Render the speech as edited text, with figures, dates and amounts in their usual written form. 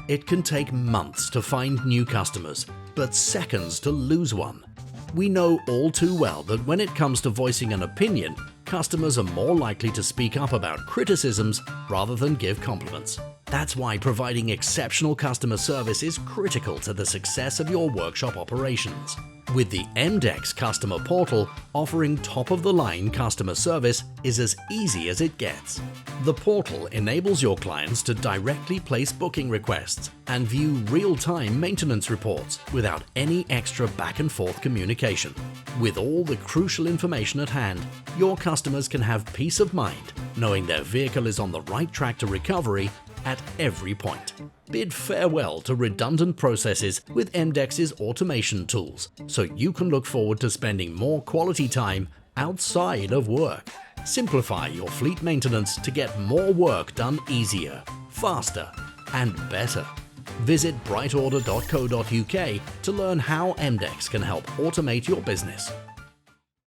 It can take months to find new customers, but seconds to lose one. We know all too well that when it comes to voicing an opinion, customers are more likely to speak up about criticisms rather than give compliments. That's why providing exceptional customer service is critical to the success of your workshop operations. With the EMDECS Customer Portal, offering top-of-the-line customer service is as easy as it gets. The portal enables your clients to directly place booking requests and view real-time maintenance reports without any extra back-and-forth communication. With all the crucial information at hand, your customers can have peace of mind knowing their vehicle is on the right track to recovery at every point. Bid farewell to redundant processes with EMDECS's automation tools, so you can look forward to spending more quality time outside of work. Simplify your fleet maintenance to get more work done easier, faster, and better. Visit brightorder.co.uk to learn how EMDECS can help automate your business.